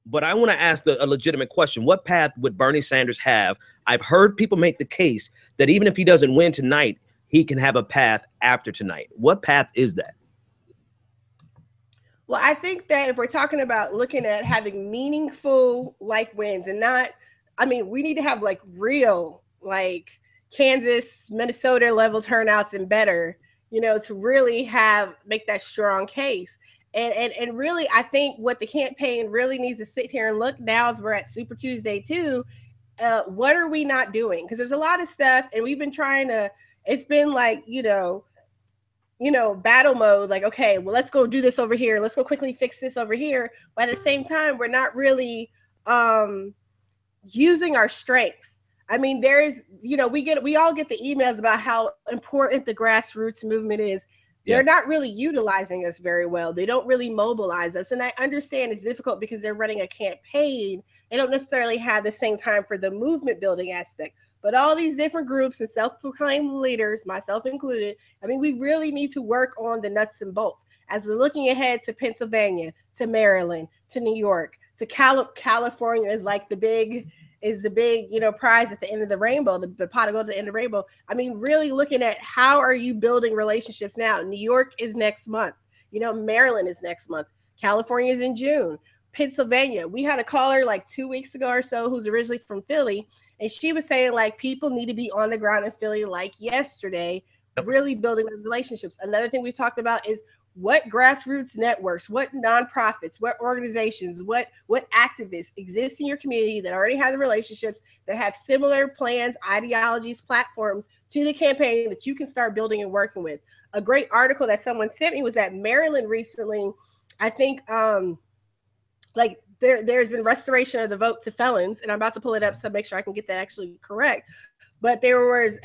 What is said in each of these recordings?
But I want to ask a legitimate question. What path would Bernie Sanders have? I've heard people make the case that even if he doesn't win tonight, he can have a path after tonight. What path is that? Well, I think that if we're talking about looking at having meaningful like wins and not, I mean, we need to have like real, like Kansas, Minnesota level turnouts and better, you know, to really make that strong case. And really, I think what the campaign really needs to sit here and look now as we're at Super Tuesday too, what are we not doing? Because there's a lot of stuff, and we've been trying to, it's been like, you know, battle mode, like, okay, well, let's go do this over here. Let's go quickly fix this over here. But at the same time, we're not really using our strengths. I mean, there's, you know, we all get the emails about how important the grassroots movement is. They're not really utilizing us very well. They don't really mobilize us. And I understand it's difficult because they're running a campaign. They don't necessarily have the same time for the movement building aspect. But all these different groups and self-proclaimed leaders, myself included, I mean, we really need to work on the nuts and bolts as we're looking ahead to Pennsylvania, to Maryland, to New York, to California is like the big, you know, prize at the end of the rainbow, the pot of gold at the end of the rainbow. I mean, really looking at how are you building relationships now? New York is next month. You know, Maryland is next month. California is in June. Pennsylvania. We had a caller like 2 weeks ago or so who's originally from Philly. And she was saying like people need to be on the ground in Philly like yesterday, really building those relationships. Another thing we've talked about is what grassroots networks, what nonprofits, what organizations, what activists exist in your community that already have the relationships, that have similar plans, ideologies, platforms to the campaign that you can start building and working with. A great article that someone sent me was that Maryland recently, I think, like there's been restoration of the vote to felons, and I'm about to pull it up so make sure I can get that actually correct. But there was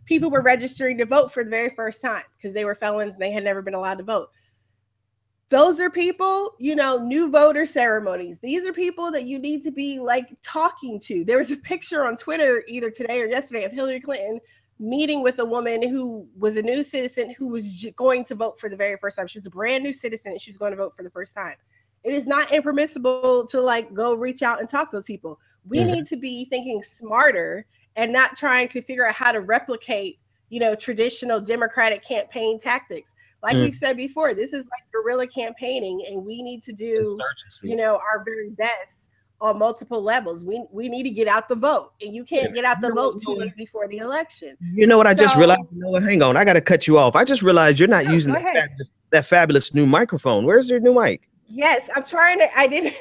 people were registering to vote for the very first time because they were felons and they had never been allowed to vote. Those are people, you know, new voter ceremonies. These are people that you need to be like talking to. There was a picture on Twitter either today or yesterday of Hillary Clinton meeting with a woman who was a new citizen who was going to vote for the very first time. She was a brand new citizen and she was going to vote for the first time. It is not impermissible to like go reach out and talk to those people. We need to be thinking smarter and not trying to figure out how to replicate, you know, traditional Democratic campaign tactics. Like we've said before, this is like guerrilla campaigning, and we need to do, you know, our very best on multiple levels. We need to get out the vote, and you can't get out the vote 2 days before the election. You know what? I just realized. You know what? Hang on, I got to cut you off. I just realized you're not using that fabulous new microphone. Where's your new mic? Yes, I'm trying to. I did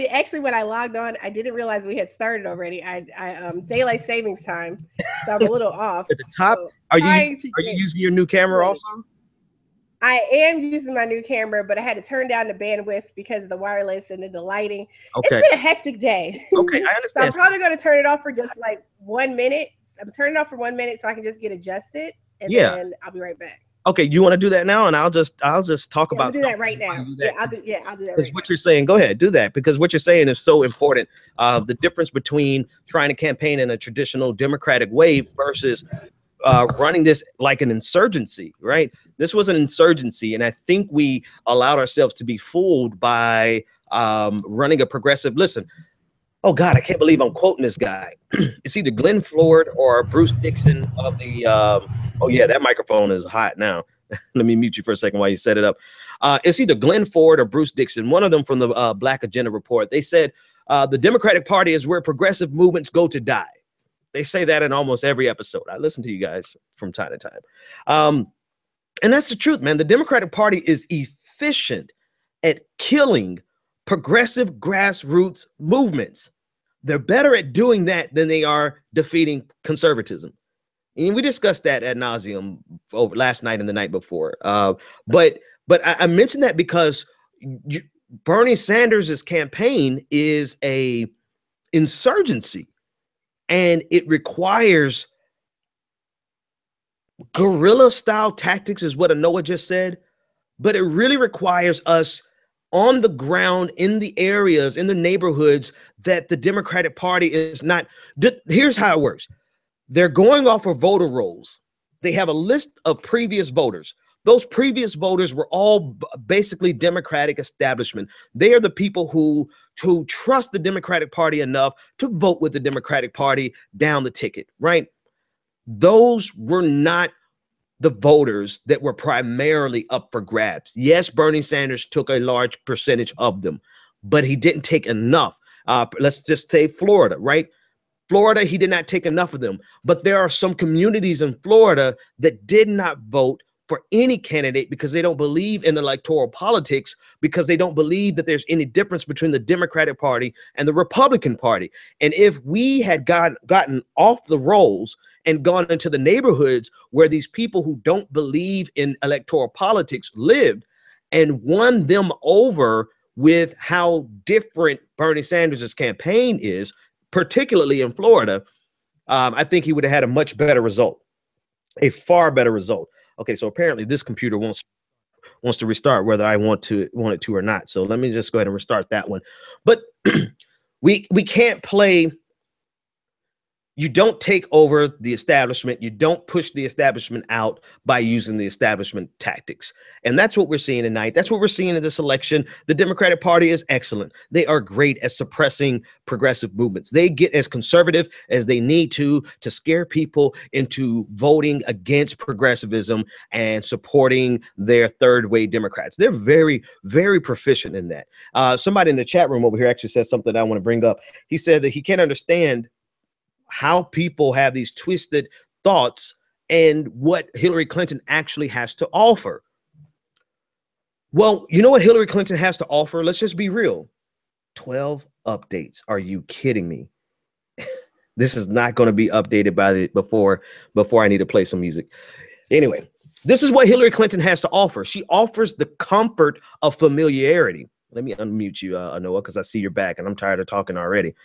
actually when I logged on. I didn't realize we had started already. I daylight savings time, so I'm a little off. At the top, so are you using your new camera also? I am using my new camera, but I had to turn down the bandwidth because of the wireless and then the lighting. Okay. It's been a hectic day. Okay, I understand. So I'm probably going to turn it off for just like 1 minute. I'm turning it off for 1 minute so I can just get adjusted, and then I'll be right back. Okay, you want to do that now, and I'll just talk about. I'll do that right now. I'll do that. Because what you're saying, go ahead, do that, because what you're saying is so important. The difference between trying to campaign in a traditional Democratic way versus running this like an insurgency, right? This was an insurgency, and I think we allowed ourselves to be fooled by running a progressive. Listen, oh God, I can't believe I'm quoting this guy. It's either Glenn Ford or Bruce Dixon of the. Oh yeah, that microphone is hot now. Let me mute you for a second while you set it up. It's either Glenn Ford or Bruce Dixon, one of them from the Black Agenda Report. They said the Democratic Party is where progressive movements go to die. They say that in almost every episode. I listen to you guys from time to time. And that's the truth, man. The Democratic Party is efficient at killing progressive grassroots movements. They're better at doing that than they are defeating conservatism. And we discussed that ad nauseum over last night and the night before. But I mentioned that because Bernie Sanders' campaign is a insurgency, and it requires guerrilla style tactics, is what Anoa just said. But it really requires us on the ground in the areas, in the neighborhoods that the Democratic Party is not. Here's how it works. They're going off of voter rolls. They have a list of previous voters. those previous voters were all basically Democratic establishment. They are the people who trust the Democratic Party enough to vote with the Democratic Party down the ticket, right? Those were not the voters that were primarily up for grabs. Yes, Bernie Sanders took a large percentage of them, but he didn't take enough. Let's just say Florida, right? Florida, he did not take enough of them. But there are some communities in Florida that did not vote for any candidate because they don't believe in electoral politics, because they don't believe that there's any difference between the Democratic Party and the Republican Party. And if we had gotten off the rolls and gone into the neighborhoods where these people who don't believe in electoral politics lived and won them over with how different Bernie Sanders' campaign is, particularly in Florida, I think he would have had a much better result, a far better result. Okay, so apparently this computer wants to restart whether I want it to or not. So let me just go ahead and restart that one. But we can't play. You don't take over the establishment. You don't push the establishment out by using the establishment tactics. And that's what we're seeing tonight. That's what we're seeing in this election. The Democratic Party is excellent. They are great at suppressing progressive movements. They get as conservative as they need to scare people into voting against progressivism and supporting their third wave Democrats. They're very, very proficient in that. Somebody in the chat room over here actually said something I want to bring up. He said that he can't understand how people have these twisted thoughts and what Hillary Clinton actually has to offer. Well, you know what Hillary Clinton has to offer? Let's just be real. 12 updates. Are you kidding me? This is not going to be updated before I need to play some music. Anyway, this is what Hillary Clinton has to offer. She offers the comfort of familiarity. Let me unmute you, Noah, because I see you're back and I'm tired of talking already.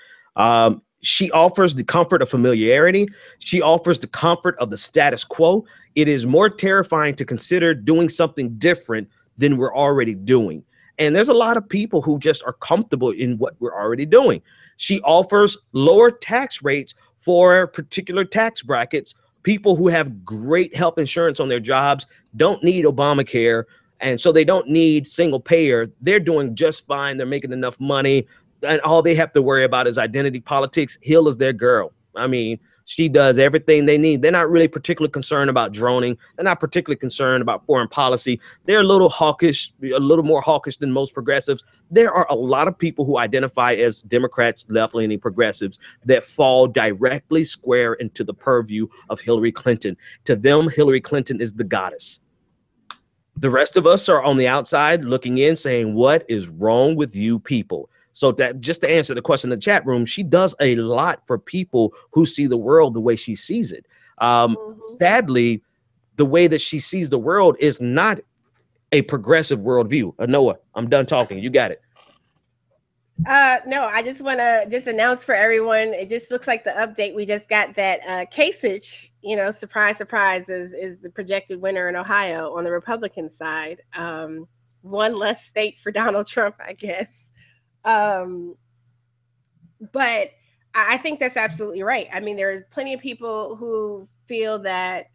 She offers the comfort of familiarity. She offers the comfort of the status quo. It is more terrifying to consider doing something different than we're already doing. And there's a lot of people who just are comfortable in what we're already doing. She offers lower tax rates for particular tax brackets. People who have great health insurance on their jobs don't need Obamacare, and so they don't need single payer. They're doing just fine. They're making enough money. And all they have to worry about is identity politics. Hill is their girl. I mean, she does everything they need. They're not really particularly concerned about droning. They're not particularly concerned about foreign policy. They're a little hawkish, a little more hawkish than most progressives. There are a lot of people who identify as Democrats, left-leaning progressives that fall directly square into the purview of Hillary Clinton. To them, Hillary Clinton is the goddess. The rest of us are on the outside looking in saying, what is wrong with you people? So that just to answer the question in the chat room, she does a lot for people who see the world the way she sees it. Sadly, the way that she sees the world is not a progressive worldview. Noah, I'm done talking. You got it. No, I just want to just announce for everyone. It just looks like the update we just got that Kasich, you know, surprise, surprise, is the projected winner in Ohio on the Republican side. One less state for Donald Trump, I guess. But I think that's absolutely right. I mean, there's plenty of people who feel that,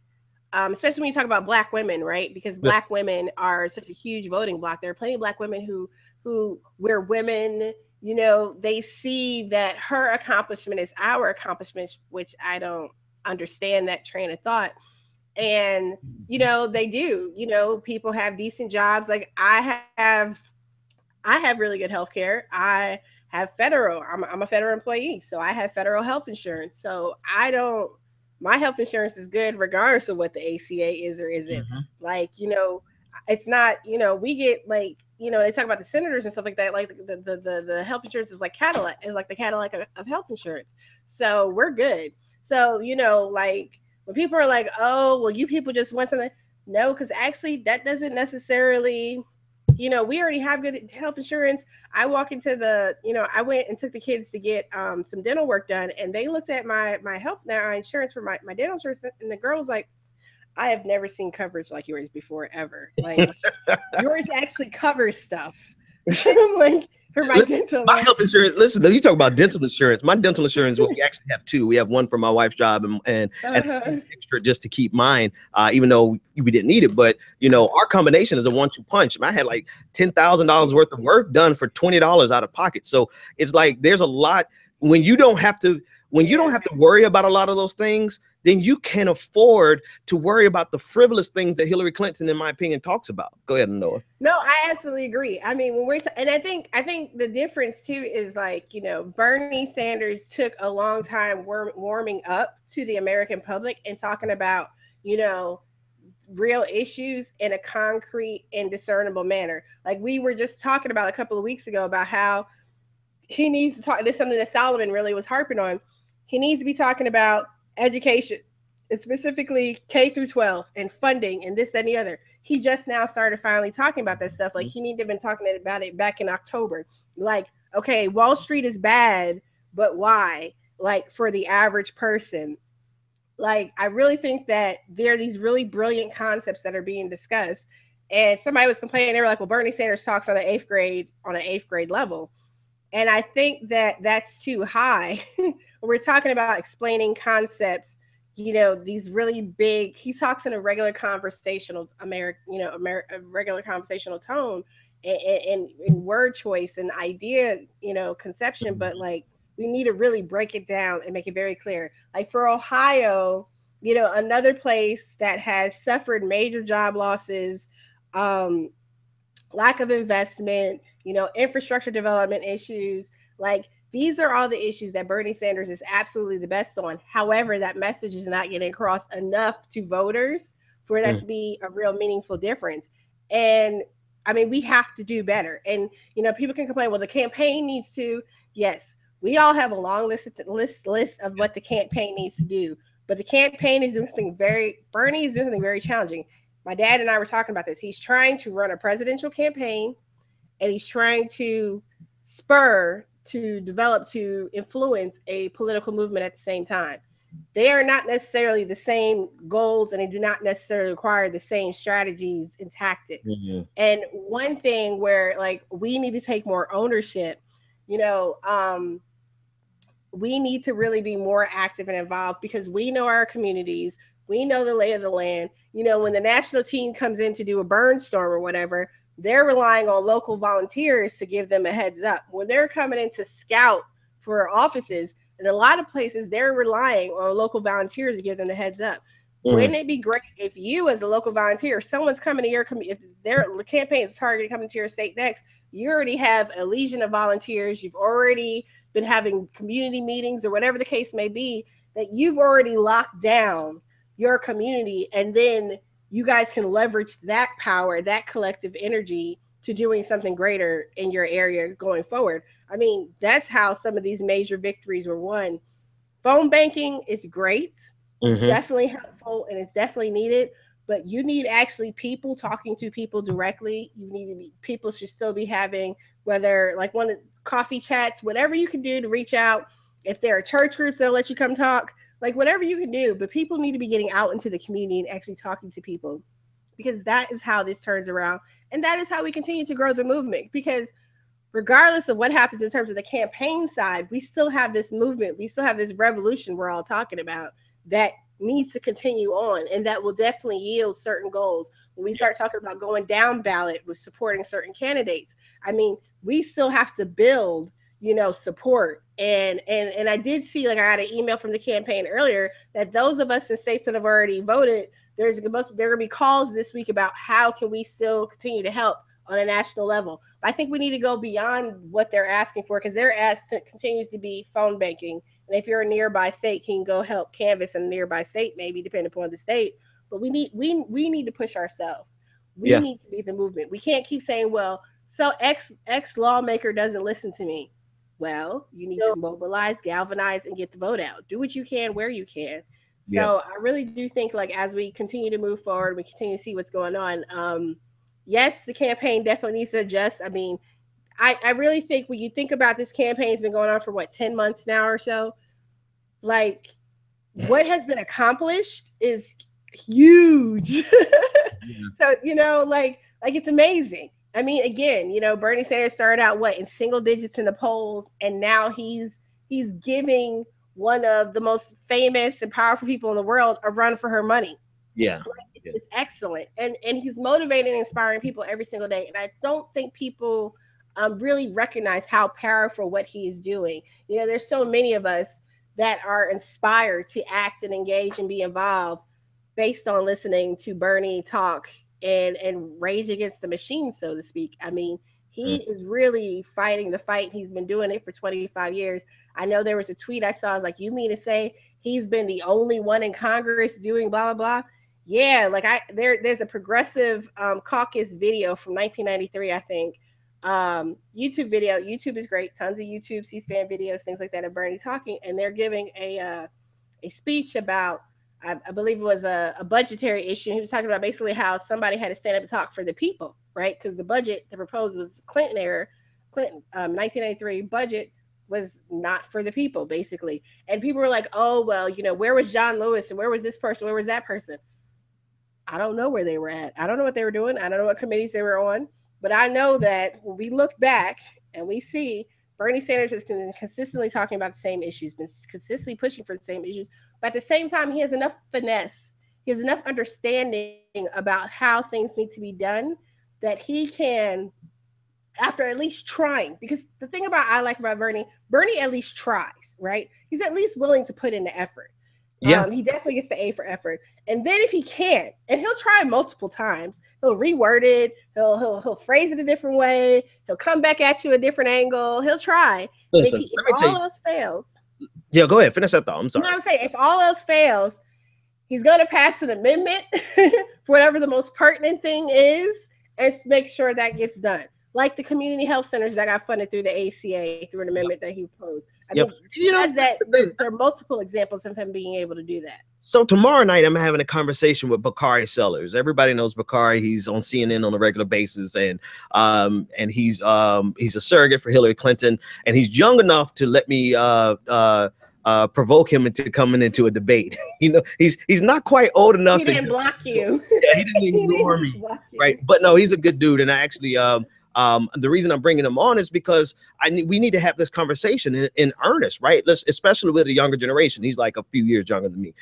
especially when you talk about Black women, right? Because Black women are such a huge voting bloc. There are plenty of Black women who where women, you know, they see that her accomplishment is our accomplishment, which I don't understand that train of thought. And, you know, they do, you know, people have decent jobs. Like I have really good health care. I have federal, I'm a federal employee, so I have federal health insurance. So my health insurance is good regardless of what the ACA is or isn't. Like, you know, it's not, you know, we get like, you know, they talk about the senators and stuff like that. Like the health insurance is like Cadillac, is like the Cadillac of health insurance. So we're good. So, you know, like when people are like, oh, well, you people just want something. No, because actually that doesn't necessarily, you know, we already have good health insurance. I walk into I went and took the kids to get some dental work done, and they looked at my insurance for my dental insurance, and the girl was like, I have never seen coverage like yours before, ever. Like yours actually covers stuff. I'm like, for my Listen, dental. my health insurance. Listen, you talk about dental insurance. My dental insurance. Well, we actually have two. We have one for my wife's job and extra just to keep mine, even though we didn't need it. But you know, our combination is a 1-2 punch. I had like $10,000 worth of work done for $20 out of pocket. So it's like there's a lot when you don't have to worry about a lot of those things. Then you can afford to worry about the frivolous things that Hillary Clinton, in my opinion, talks about. Go ahead, Noah. No, I absolutely agree. I mean, when we're and I think the difference too is like, you know, Bernie Sanders took a long time warming up to the American public and talking about, you know, real issues in a concrete and discernible manner. Like we were just talking about a couple of weeks ago about how he needs to talk. This is something that Solomon really was harping on. He needs to be talking about education, and specifically K through 12 and funding and this, that, and the other. He just now started finally talking about that stuff. Like he needed to have been talking about it back in October. Like, okay, Wall Street is bad, but why? Like for the average person. Like, I really think that there are these really brilliant concepts that are being discussed. And somebody was complaining, they were like, well, Bernie Sanders talks on an eighth grade level. And I think that that's too high. We're talking about explaining concepts, you know, these really big, he talks in a regular conversational a regular conversational tone and word choice and idea, you know, conception. But like, we need to really break it down and make it very clear. Like for Ohio, you know, another place that has suffered major job losses, lack of investment, you know, infrastructure development issues. Like these are all the issues that Bernie Sanders is absolutely the best on. However, that message is not getting across enough to voters for that to be a real meaningful difference. And I mean, we have to do better. And, you know, people can complain, well, the campaign needs to. Yes, we all have a long list of what the campaign needs to do. But the campaign is doing something Bernie is doing something very challenging. My dad and I were talking about this. He's trying to run a presidential campaign and he's trying to develop, to influence a political movement at the same time. They are not necessarily the same goals and they do not necessarily require the same strategies and tactics. Mm-hmm. And one thing where like we need to take more ownership, you know, we need to really be more active and involved because we know our communities. We know the lay of the land. You know, when the national team comes in to do a burn storm or whatever, they're relying on local volunteers to give them a heads up. When they're coming in to scout for offices, in a lot of places, they're relying on local volunteers to give them a heads up. Wouldn't it be great if you, as a local volunteer, someone's coming to your if their campaign is targeted coming to your state next, you already have a legion of volunteers. You've already been having community meetings or whatever the case may be, that you've already locked down your community, and then you guys can leverage that power, that collective energy to doing something greater in your area going forward. I mean, that's how some of these major victories were won. Phone banking is great, definitely helpful, and it's definitely needed, but you need actually people talking to people directly. You need to be, people should still be having, whether like one of coffee chats, whatever you can do to reach out. If there are church groups that'll let you come talk, like whatever you can do, but people need to be getting out into the community and actually talking to people, because that is how this turns around. And that is how we continue to grow the movement, because regardless of what happens in terms of the campaign side, we still have this movement. We still have this revolution we're all talking about that needs to continue on, and that will definitely yield certain goals. When we start talking about going down ballot with supporting certain candidates, I mean, we still have to build, you know, support. And I did see, like, I got an email from the campaign earlier that those of us in states that have already voted, there are going to be calls this week about how can we still continue to help on a national level. But I think we need to go beyond what they're asking for, because their ask continues to be phone banking. And if you're a nearby state, can go help canvass in a nearby state, maybe depending upon the state. But we need to push ourselves. We need to be the movement. We can't keep saying, well, so X lawmaker doesn't listen to me. Well, you need to mobilize, galvanize, and get the vote out. Do what you can where you can. So I really do think, like, as we continue to move forward, we continue to see what's going on. Yes, the campaign definitely needs to adjust. I mean, I really think when you think about this campaign, it's been going on for 10 months now or so. Like, what has been accomplished is huge. So, you know, like it's amazing. I mean, again, you know, Bernie Sanders started out what in single digits in the polls, and now he's giving one of the most famous and powerful people in the world a run for her money. Yeah. Yeah. It's excellent, and he's motivating and inspiring people every single day. And I don't think people really recognize how powerful what he is doing. You know, there's so many of us that are inspired to act and engage and be involved based on listening to Bernie talk and rage against the machine, so to speak. I mean, he is really fighting the fight. He's been doing it for 25 years. I know there was a tweet I saw. I was like, you mean to say he's been the only one in Congress doing blah, blah, blah? Yeah, like there's a progressive caucus video from 1993, I think. YouTube video. YouTube is great. Tons of YouTube C-SPAN videos, things like that of Bernie talking. And they're giving a speech about, I believe it was a budgetary issue. He was talking about basically how somebody had to stand up and talk for the people, right? Because the budget, the proposed was Clinton era. Clinton 1983 budget was not for the people, basically. And people were like, oh, well, you know, where was John Lewis and where was this person? Where was that person? I don't know where they were at. I don't know what they were doing. I don't know what committees they were on. But I know that when we look back and we see Bernie Sanders has been consistently talking about the same issues, been consistently pushing for the same issues. But at the same time, he has enough finesse, he has enough understanding about how things need to be done that he can, after at least trying, because the thing I like about Bernie at least tries, right? He's at least willing to put in the effort. Yeah. He definitely gets the A for effort. And then if he can't, and he'll try multiple times, he'll reword it, he'll phrase it a different way, he'll come back at you a different angle, he'll try. Listen, if all else fails. Yeah, go ahead. Finish that thought. I'm sorry. You know what I'm saying? If all else fails, he's going to pass an amendment for whatever the most pertinent thing is and make sure that gets done. Like the community health centers that got funded through the ACA through an amendment that he proposed. I mean, you know, there are multiple examples of him being able to do that. So tomorrow night, I'm having a conversation with Bakari Sellers. Everybody knows Bakari. He's on CNN on a regular basis, and he's a surrogate for Hillary Clinton, and he's young enough to let me provoke him into coming into a debate. You know, he's not quite old enough. He didn't block you. Yeah, he didn't ignore me, right? But no, he's a good dude, and I actually the reason I'm bringing him on is because we need to have this conversation in earnest, right? Especially with the younger generation. He's like a few years younger than me.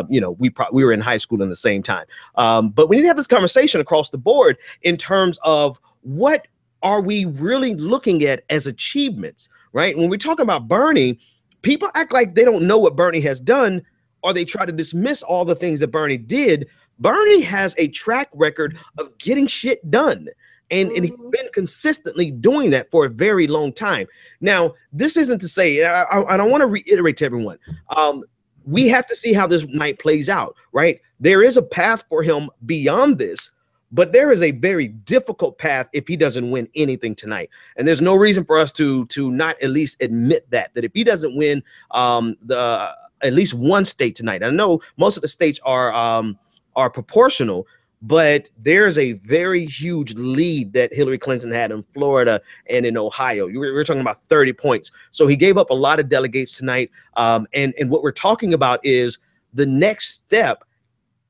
You know, we were in high school in the same time. But we need to have this conversation across the board in terms of what are we really looking at as achievements, right? When we talk about Bernie, people act like they don't know what Bernie has done, or they try to dismiss all the things that Bernie did. Bernie has a track record of getting shit done. And he's been consistently doing that for a very long time. Now, this isn't to say, I want to reiterate to everyone, we have to see how this night plays out, right? There is a path for him beyond this, but there is a very difficult path if he doesn't win anything tonight. And there's no reason for us to not at least admit that if he doesn't win at least one state tonight. I know most of the states are proportional, but there's a very huge lead that Hillary Clinton had in Florida and in Ohio. We're talking about 30 points. So he gave up a lot of delegates tonight. And what we're talking about is the next step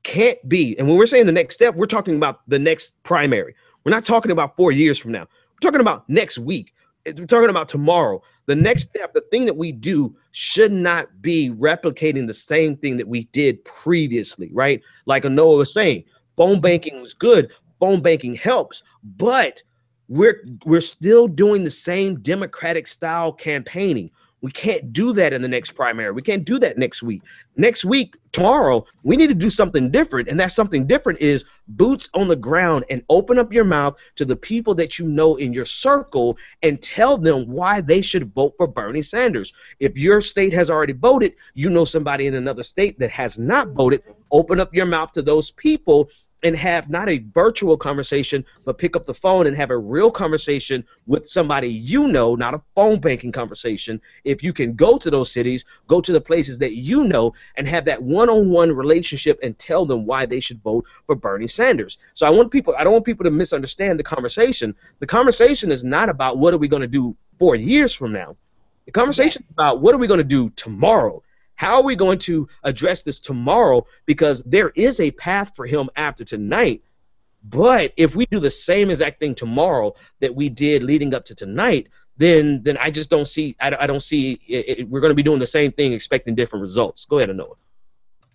can't be. And when we're saying the next step, we're talking about the next primary. We're not talking about 4 years from now. We're talking about next week. We're talking about tomorrow. The next step, the thing that we do should not be replicating the same thing that we did previously, right? Like Anoa was saying, phone banking was good. Phone banking helps, but we're still doing the same Democratic style campaigning. We can't do that in the next primary. We can't do that next week. Next week, tomorrow, we need to do something different. And that something different is boots on the ground and open up your mouth to the people that you know in your circle and tell them why they should vote for Bernie Sanders. If your state has already voted, you know somebody in another state that has not voted, open up your mouth to those people and have not a virtual conversation, but pick up the phone and have a real conversation with somebody you know, not a phone banking conversation. If you can go to those cities, go to the places that you know, and have that one-on-one relationship and tell them why they should vote for Bernie Sanders. So I don't want people to misunderstand the conversation. The conversation is not about what are we going to do 4 years from now. The conversation is about what are we going to do tomorrow. How are we going to address this tomorrow? Because there is a path for him after tonight, But if we do the same exact thing tomorrow that we did leading up to tonight, then I just don't see, I don't see we're going to be doing the same thing expecting different results. Go ahead, Anoa.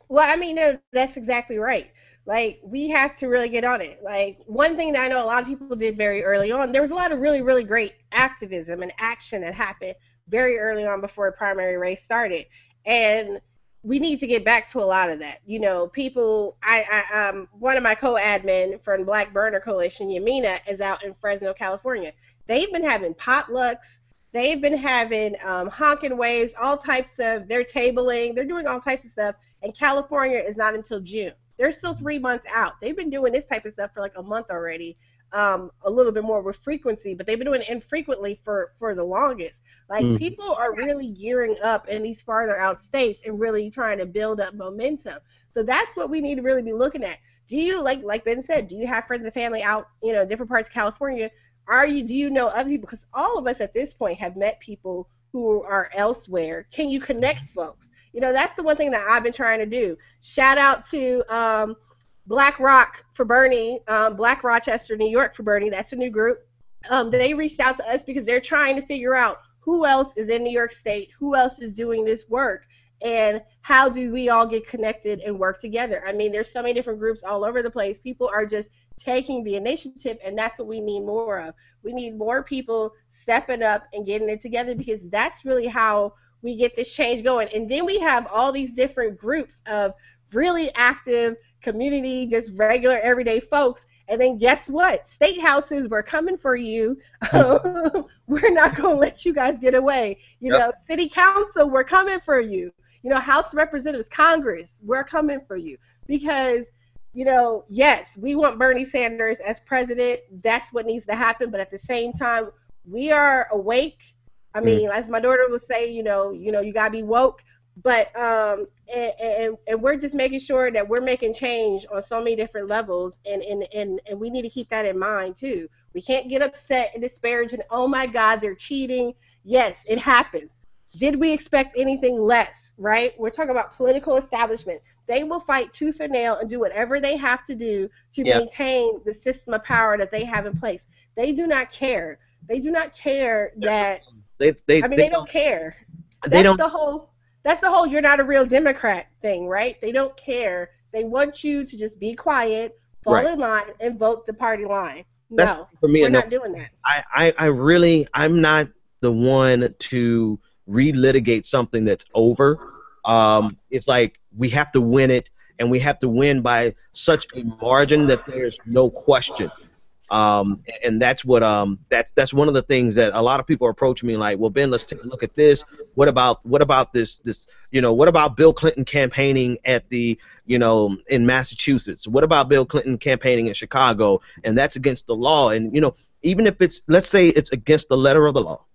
Well, I mean, no, that's exactly right. Like, we have to really get on it. Like, one thing that I know a lot of people did very early on, there was a lot of really, really great activism and action that happened very early on before the primary race started. And we need to get back to a lot of that. You know, people, one of my co-admin from Black Burner Coalition, Yamina, is out in Fresno, California. They've been having potlucks. They've been having honking waves, all types of, they're tabling, they're doing all types of stuff. And California is not until June. They're still 3 months out. They've been doing this type of stuff for like a month already, a little bit more with frequency, but they've been doing it infrequently for the longest. Like, Mm. people are really gearing up in these farther out states and really trying to build up momentum. So that's what we need to really be looking at. Do you, like Ben said, do you have friends and family out, different parts of California? Do you know other people? Because all of us at this point have met people who are elsewhere. Can you connect folks? That's the one thing that I've been trying to do. Shout out to Black Rock for Bernie, Black Rochester, New York for Bernie. That's a new group. They reached out to us because they're trying to figure out who else is in New York State, who else is doing this work, and how do we all get connected and work together. I mean, there's so many different groups all over the place. People are just taking the initiative, and that's what we need more of. We need more people stepping up and getting it together, because that's really how we get this change going. And then we have all these different groups of really active community, just regular everyday folks. And then guess what? State houses, we're coming for you. We're not going to let you guys get away. Yep. City council, we're coming for you. House of Representatives, Congress, we're coming for you. Because, yes, we want Bernie Sanders as president. That's what needs to happen. But at the same time, we are awake. I mean, as my daughter would say, you gotta be woke. But and we're just making sure that we're making change on so many different levels, and we need to keep that in mind too. We can't get upset and disparage and, oh my God, they're cheating. Yes, it happens. Did we expect anything less, right? We're talking about political establishment. They will fight tooth and nail and do whatever they have to do to maintain the system of power that they have in place. They do not care. They do not care that. They don't care. That's the whole you're not a real Democrat thing, right? They don't care. They want you to just be quiet, fall in line, and vote the party line. No, for me, we're not doing that. I'm not the one to relitigate something that's over. It's like we have to win it, and we have to win by such a margin that there's no question. And that's what that's one of the things that a lot of people approach me like, well, Ben, let's take a look at this. What about this what about Bill Clinton campaigning at the in Massachusetts? What about Bill Clinton campaigning in Chicago? And that's against the law. And even if let's say it's against the letter of the law.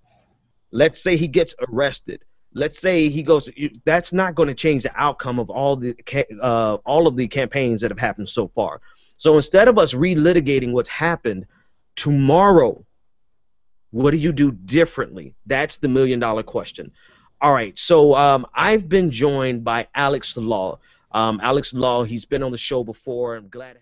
Let's say he gets arrested. Let's say he goes. That's not going to change the outcome of all of the campaigns that have happened so far. So instead of us relitigating what's happened, tomorrow, what do you do differently? That's the million-dollar question. All right, so I've been joined by Alex Law. Alex Law, he's been on the show before. I'm glad.